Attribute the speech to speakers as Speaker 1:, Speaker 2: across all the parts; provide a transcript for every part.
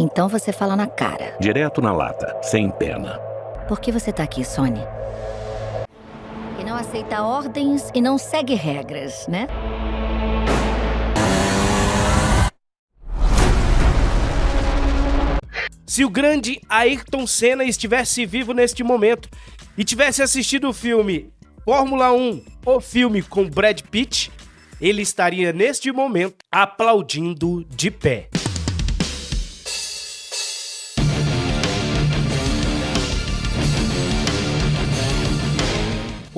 Speaker 1: Então você fala na cara.
Speaker 2: Direto na lata, sem pena.
Speaker 1: Por que você tá aqui, Sonny? E não aceita ordens e não segue regras, né?
Speaker 3: Se o grande Ayrton Senna estivesse vivo neste momento e tivesse assistido o filme Fórmula 1, o filme com Brad Pitt, ele estaria neste momento aplaudindo de pé.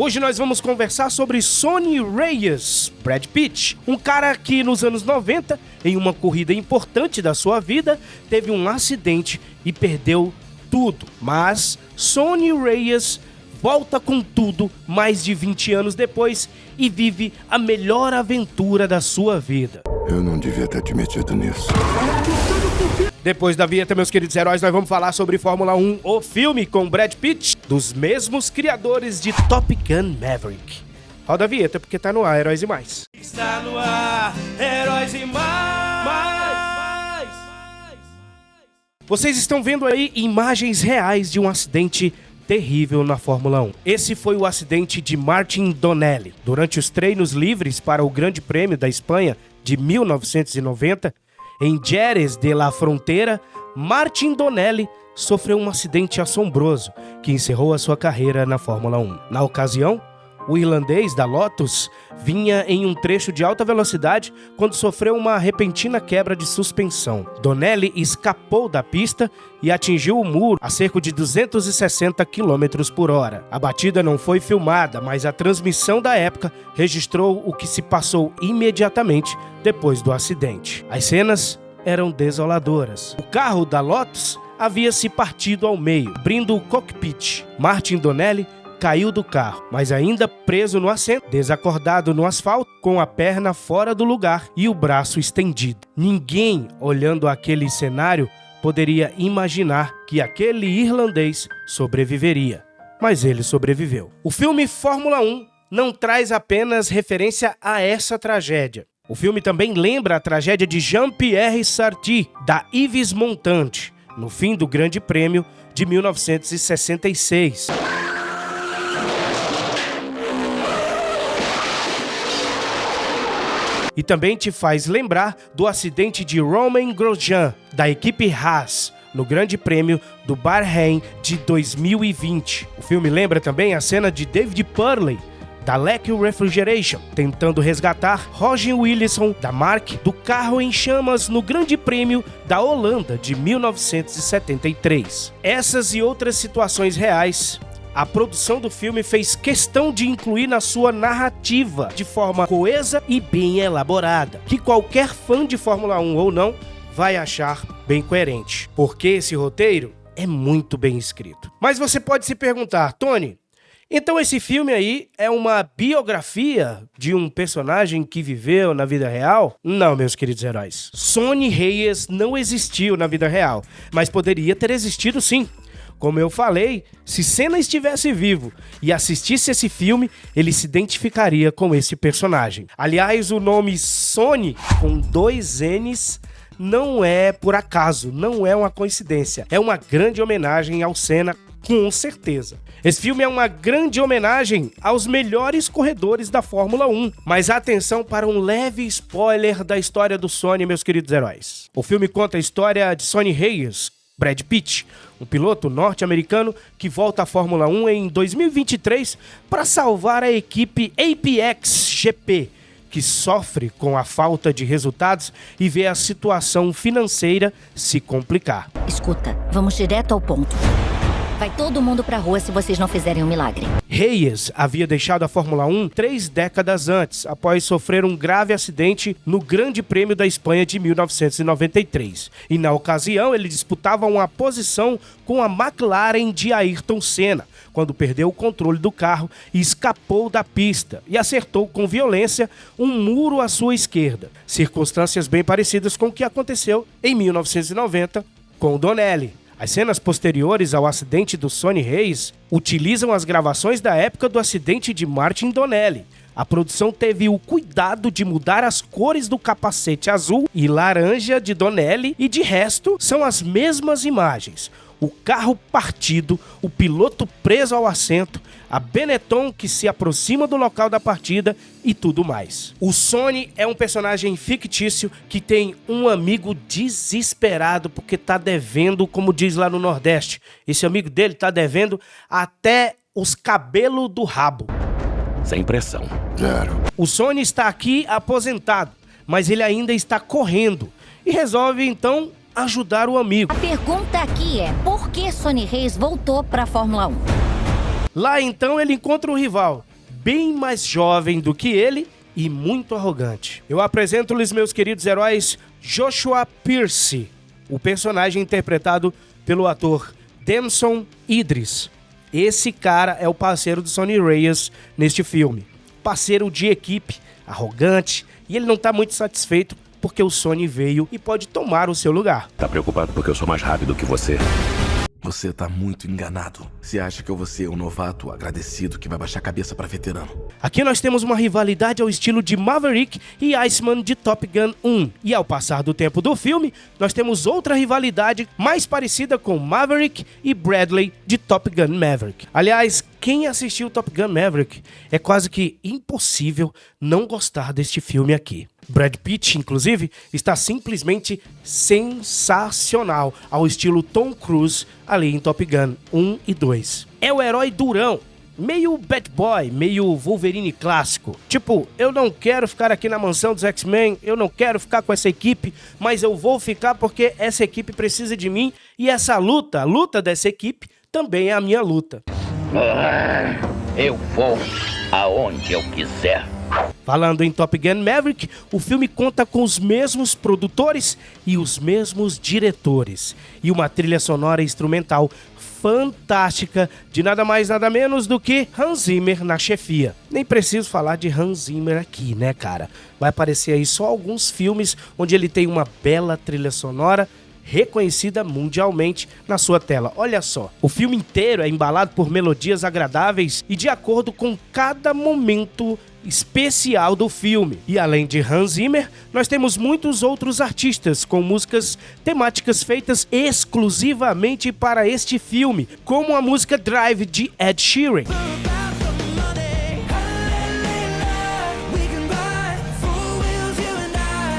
Speaker 3: Hoje nós vamos conversar sobre Sonny Reyes, Brad Pitt, um cara que nos anos 90, em uma corrida importante da sua vida, teve um acidente e perdeu tudo. Mas Sonny Reyes volta com tudo mais de 20 anos depois e vive a melhor aventura da sua vida.
Speaker 4: Eu não devia ter te metido nisso.
Speaker 3: Depois da vinheta, meus queridos heróis, nós vamos falar sobre Fórmula 1, o filme com Brad Pitt, dos mesmos criadores de Top Gun Maverick. Roda a vinheta, porque tá no ar, Heróis e Mais. Está no ar, Heróis e Mais. Vocês estão vendo aí imagens reais de um acidente terrível na Fórmula 1. Esse foi o acidente de Martin Donnelly. Durante os treinos livres para o Grande Prêmio da Espanha de 1990, em Jerez de la Frontera, Martin Donnelly sofreu um acidente assombroso que encerrou a sua carreira na Fórmula 1. Na ocasião, o irlandês da Lotus vinha em um trecho de alta velocidade quando sofreu uma repentina quebra de suspensão. Donnelly escapou da pista e atingiu o muro a cerca de 260 km por hora. A batida não foi filmada, mas a transmissão da época registrou o que se passou imediatamente depois do acidente. As cenas eram desoladoras. O carro da Lotus havia se partido ao meio, abrindo o cockpit. Martin Donnelly caiu do carro, mas ainda preso no assento, desacordado no asfalto, com a perna fora do lugar e o braço estendido. Ninguém, olhando aquele cenário, poderia imaginar que aquele irlandês sobreviveria. Mas ele sobreviveu. O filme Fórmula 1 não traz apenas referência a essa tragédia. O filme também lembra a tragédia de Jean-Pierre Sarti, da Yves Montand, no fim do Grande Prêmio de 1966. E também te faz lembrar do acidente de Romain Grosjean, da equipe Haas, no Grande Prêmio do Bahrein de 2020. O filme lembra também a cena de David Purley, da Leck Refrigeration, tentando resgatar Roger Williamson, da Mark, do carro em chamas no Grande Prêmio da Holanda de 1973. Essas e outras situações reais a produção do filme fez questão de incluir na sua narrativa de forma coesa e bem elaborada, que qualquer fã de Fórmula 1 ou não vai achar bem coerente, porque esse roteiro é muito bem escrito. Mas você pode se perguntar, Tony, então esse filme aí é uma biografia de um personagem que viveu na vida real? Não, meus queridos heróis. Sonny Reyes não existiu na vida real, mas poderia ter existido sim. Como eu falei, se Senna estivesse vivo e assistisse esse filme, ele se identificaria com esse personagem. Aliás, o nome Sonny, com 2 N's, não é por acaso, não é uma coincidência. É uma grande homenagem ao Senna, com certeza. Esse filme é uma grande homenagem aos melhores corredores da Fórmula 1. Mas atenção para um leve spoiler da história do Sonny, meus queridos heróis. O filme conta a história de Sonny Reyes, Brad Pitt, um piloto norte-americano que volta à Fórmula 1 em 2023 para salvar a equipe Apex GP, que sofre com a falta de resultados e vê a situação financeira se complicar.
Speaker 1: Escuta, vamos direto ao ponto. Vai todo mundo pra rua se vocês não fizerem um milagre.
Speaker 3: Reyes havia deixado a Fórmula 1 3 décadas antes, após sofrer um grave acidente no Grande Prêmio da Espanha de 1993. E na ocasião ele disputava uma posição com a McLaren de Ayrton Senna, quando perdeu o controle do carro e escapou da pista e acertou com violência um muro à sua esquerda. Circunstâncias bem parecidas com o que aconteceu em 1990 com o Donnelly. As cenas posteriores ao acidente do Sonny Reyes utilizam as gravações da época do acidente de Martin Donnelly, A produção teve o cuidado de mudar as cores do capacete azul e laranja de Donnelly e de resto são as mesmas imagens. O carro partido, o piloto preso ao assento, a Benetton que se aproxima do local da partida e tudo mais. O Sonny é um personagem fictício que tem um amigo desesperado porque tá devendo, como diz lá no Nordeste. Esse amigo dele tá devendo até os cabelos do rabo.
Speaker 2: Sem pressão.
Speaker 4: Zero.
Speaker 3: O Sonny está aqui aposentado, mas ele ainda está correndo e resolve então ajudar o amigo.
Speaker 1: A pergunta aqui é, por que Sonny Hayes voltou para a Fórmula 1?
Speaker 3: Lá então ele encontra um rival, bem mais jovem do que ele e muito arrogante. Eu apresento-lhes meus queridos heróis Joshua Pierce, o personagem interpretado pelo ator Damson Idris. Esse cara é o parceiro do Sonny Reyes neste filme. Parceiro de equipe, arrogante, e ele não tá muito satisfeito porque o Sonny veio e pode tomar o seu lugar.
Speaker 2: Tá preocupado porque eu sou mais rápido que você?
Speaker 5: Você tá muito enganado. Você acha que eu vou ser um novato agradecido que vai baixar a cabeça pra veterano?
Speaker 3: Aqui nós temos uma rivalidade ao estilo de Maverick e Iceman de Top Gun 1. E ao passar do tempo do filme, nós temos outra rivalidade mais parecida com Maverick e Bradley de Top Gun Maverick. Aliás, quem assistiu Top Gun Maverick é quase que impossível não gostar deste filme aqui. Brad Pitt, inclusive, está simplesmente sensacional, ao estilo Tom Cruise ali em Top Gun 1 e 2. É o herói durão, meio bad boy, meio Wolverine clássico. Tipo, eu não quero ficar aqui na mansão dos X-Men, eu não quero ficar com essa equipe, mas eu vou ficar porque essa equipe precisa de mim e essa luta, a luta dessa equipe, também é a minha luta.
Speaker 6: Eu vou aonde eu quiser.
Speaker 3: Falando em Top Gun Maverick, o filme conta com os mesmos produtores e os mesmos diretores. E uma trilha sonora instrumental fantástica de nada mais nada menos do que Hans Zimmer na chefia. Nem preciso falar de Hans Zimmer aqui, né, cara? Vai aparecer aí só alguns filmes onde ele tem uma bela trilha sonora reconhecida mundialmente na sua tela. Olha só, o filme inteiro é embalado por melodias agradáveis e de acordo com cada momento especial do filme. E além de Hans Zimmer, nós temos muitos outros artistas com músicas temáticas feitas exclusivamente para este filme, como a música Drive de Ed Sheeran.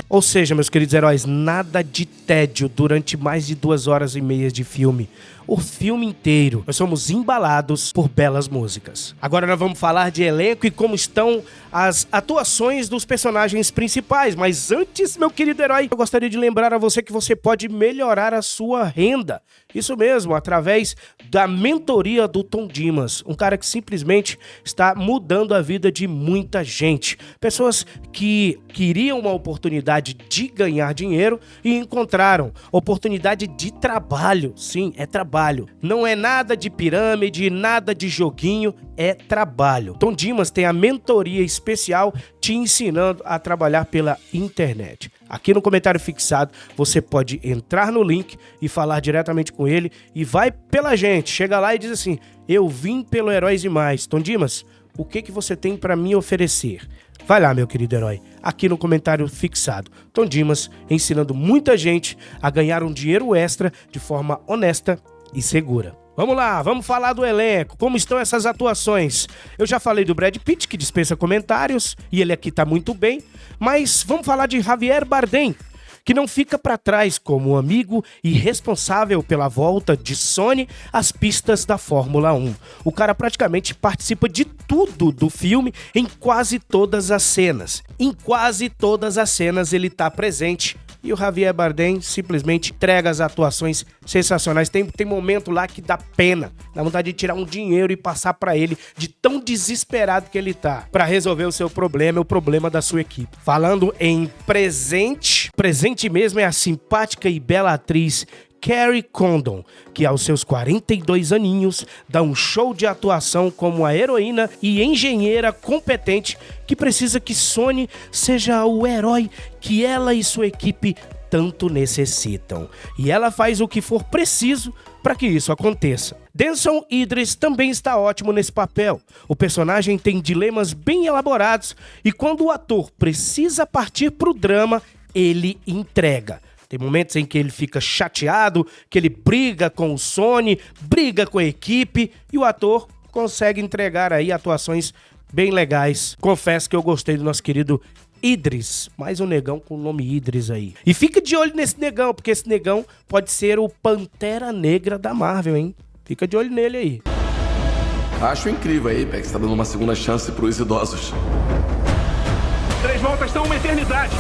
Speaker 3: Ou seja, meus queridos heróis, nada de tédio durante mais de 2h30 de filme. O filme inteiro, nós somos embalados por belas músicas. Agora nós vamos falar de elenco e como estão as atuações dos personagens principais. Mas antes, meu querido herói, eu gostaria de lembrar a você que você pode melhorar a sua renda. Isso mesmo, através da mentoria do Tom Dimas. Um cara que simplesmente está mudando a vida de muita gente. Pessoas que queriam uma oportunidade de ganhar dinheiro e encontraram oportunidade de trabalho. Sim, é trabalho. Não é nada de pirâmide, nada de joguinho, é trabalho. Tom Dimas tem a mentoria especial te ensinando a trabalhar pela internet. Aqui no comentário fixado você pode entrar no link e falar diretamente com ele e vai pela gente. Chega lá e diz assim: eu vim pelo Heróis e Mais. Tom Dimas, o que você tem para me oferecer? Vai lá, meu querido herói, aqui no comentário fixado. Tom Dimas ensinando muita gente a ganhar um dinheiro extra de forma honesta e segura. Vamos lá, vamos falar do elenco, como estão essas atuações. Eu já falei do Brad Pitt, que dispensa comentários, e ele aqui tá muito bem, mas vamos falar de Javier Bardem, que não fica para trás como amigo e responsável pela volta de Sonny às pistas da Fórmula 1. O cara praticamente participa de tudo do filme em quase todas as cenas. Em quase todas as cenas ele tá presente. E o Javier Bardem simplesmente entrega as atuações sensacionais. Tem momento lá que dá pena. Dá vontade de tirar um dinheiro e passar pra ele de tão desesperado que ele tá pra resolver o seu problema, o problema da sua equipe. Falando em presente mesmo é a simpática e bela atriz Carrie Condon, que aos seus 42 aninhos dá um show de atuação como a heroína e engenheira competente que precisa que Sonny seja o herói que ela e sua equipe tanto necessitam. E ela faz o que for preciso para que isso aconteça. Denzel Idris também está ótimo nesse papel. O personagem tem dilemas bem elaborados e quando o ator precisa partir para o drama, ele entrega. Tem momentos em que ele fica chateado, que ele briga com o Sony, briga com a equipe e o ator consegue entregar aí atuações bem legais. Confesso que eu gostei do nosso querido Idris, mais um negão com o nome Idris aí. E fica de olho nesse negão, porque esse negão pode ser o Pantera Negra da Marvel, hein? Fica de olho nele aí.
Speaker 5: Acho incrível a Apex tá dando uma segunda chance pros idosos.
Speaker 7: 3 voltas são uma eternidade.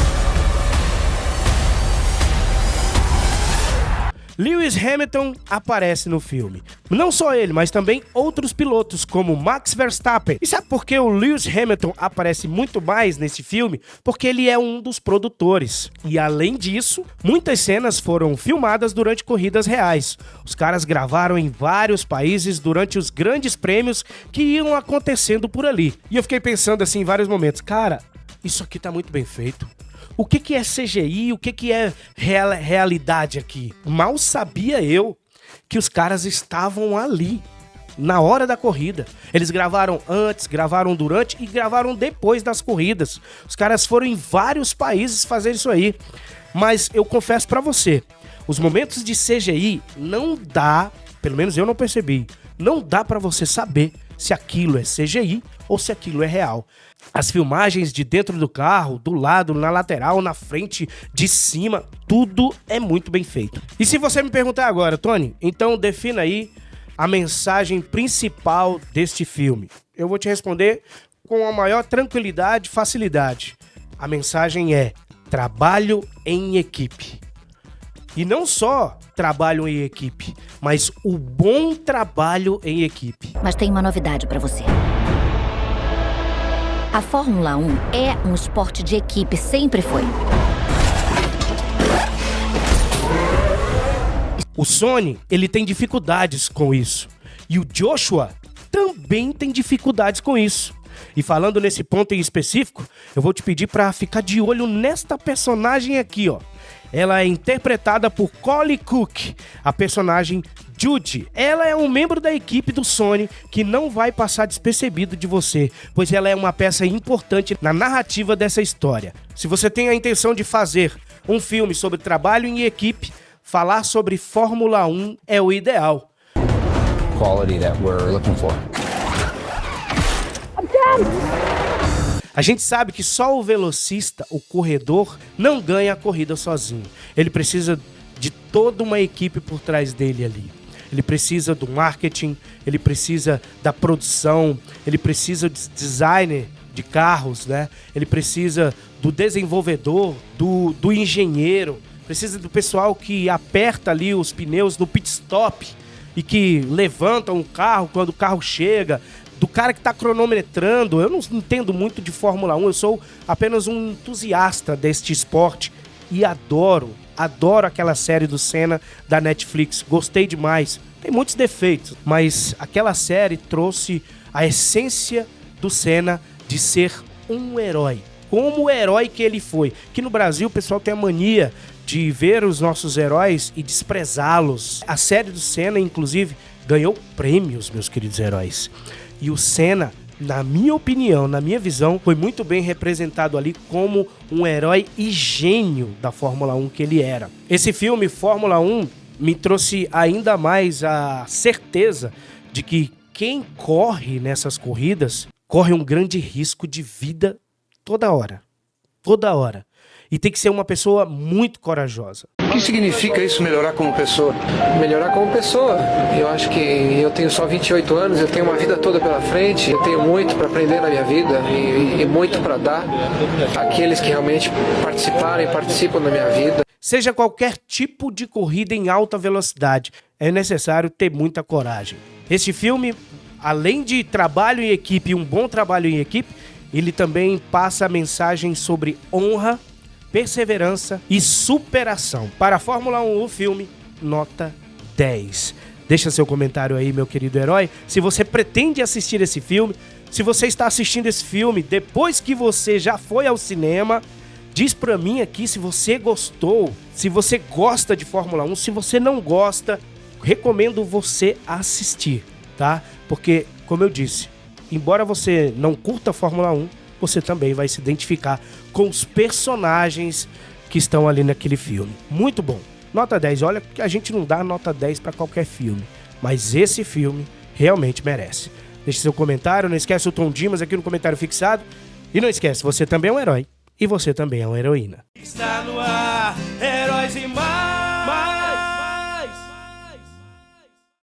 Speaker 3: Lewis Hamilton aparece no filme. Não só ele, mas também outros pilotos, como Max Verstappen. E sabe por que o Lewis Hamilton aparece muito mais nesse filme? Porque ele é um dos produtores. E além disso, muitas cenas foram filmadas durante corridas reais. Os caras gravaram em vários países durante os grandes prêmios que iam acontecendo por ali. E eu fiquei pensando assim em vários momentos, cara, isso aqui tá muito bem feito. O que é CGI? O que é realidade aqui? Mal sabia eu que os caras estavam ali, na hora da corrida. Eles gravaram antes, gravaram durante e gravaram depois das corridas. Os caras foram em vários países fazer isso aí. Mas eu confesso pra você, os momentos de CGI não dá, pelo menos eu não percebi, não dá pra você saber se aquilo é CGI ou se aquilo é real. As filmagens de dentro do carro, do lado, na lateral, na frente, de cima, tudo é muito bem feito. E se você me perguntar agora, Tony, então defina aí a mensagem principal deste filme. Eu vou te responder com a maior tranquilidade e facilidade. A mensagem é trabalho em equipe. E não só trabalho em equipe, mas o bom trabalho em equipe.
Speaker 1: Mas tem uma novidade pra você. A Fórmula 1 é um esporte de equipe, sempre foi.
Speaker 3: O Sony, ele tem dificuldades com isso. E o Joshua também tem dificuldades com isso. E falando nesse ponto em específico, eu vou te pedir pra ficar de olho nesta personagem aqui, ó. Ela é interpretada por Collie Cook, a personagem Judy. Ela é um membro da equipe do Sony que não vai passar despercebido de você, pois ela é uma peça importante na narrativa dessa história. Se você tem a intenção de fazer um filme sobre trabalho em equipe, falar sobre Fórmula 1 é o ideal.
Speaker 8: Quality that we're looking for.
Speaker 3: A gente sabe que só o velocista, o corredor, não ganha a corrida sozinho. Ele precisa de toda uma equipe por trás dele ali. Ele precisa do marketing, ele precisa da produção, ele precisa de designer de carros, né? Ele precisa do desenvolvedor, do engenheiro, precisa do pessoal que aperta ali os pneus no pit stop e que levantam o carro quando o carro chega, do cara que tá cronometrando. Eu não entendo muito de Fórmula 1, eu sou apenas um entusiasta deste esporte e adoro aquela série do Senna da Netflix, gostei demais. Tem muitos defeitos, mas aquela série trouxe a essência do Senna de ser um herói, como o herói que ele foi. Que no Brasil o pessoal tem a mania de ver os nossos heróis e desprezá-los. A série do Senna, inclusive, ganhou prêmios, meus queridos heróis. E o Senna, na minha opinião, na minha visão, foi muito bem representado ali como um herói e gênio da Fórmula 1 que ele era. Esse filme, Fórmula 1, me trouxe ainda mais a certeza de que quem corre nessas corridas corre um grande risco de vida toda hora. Toda hora. E tem que ser uma pessoa muito corajosa.
Speaker 9: O que significa isso, melhorar como pessoa? Melhorar como pessoa. Eu acho que eu tenho só 28 anos, eu tenho uma vida toda pela frente, eu tenho muito para aprender na minha vida e muito para dar àqueles que realmente participam da minha vida.
Speaker 3: Seja qualquer tipo de corrida em alta velocidade, é necessário ter muita coragem. Este filme, além de trabalho em equipe, um bom trabalho em equipe, ele também passa a mensagem sobre honra, perseverança e superação. Para a Fórmula 1, o filme, nota 10. Deixa seu comentário aí, meu querido herói. Se você pretende assistir esse filme, se você está assistindo esse filme depois que você já foi ao cinema, Diz pra mim aqui se você gostou, se você gosta de Fórmula 1, se você não gosta, recomendo você assistir, tá? Porque, como eu disse, embora você não curta Fórmula 1, você também vai se identificar com os personagens que estão ali naquele filme. Muito bom. Nota 10. Olha que a gente não dá nota 10 pra qualquer filme, mas esse filme realmente merece. Deixe seu comentário, não esquece o Tom Dimas aqui no comentário fixado. E não esquece, você também é um herói e você também é uma heroína.
Speaker 10: Está no ar.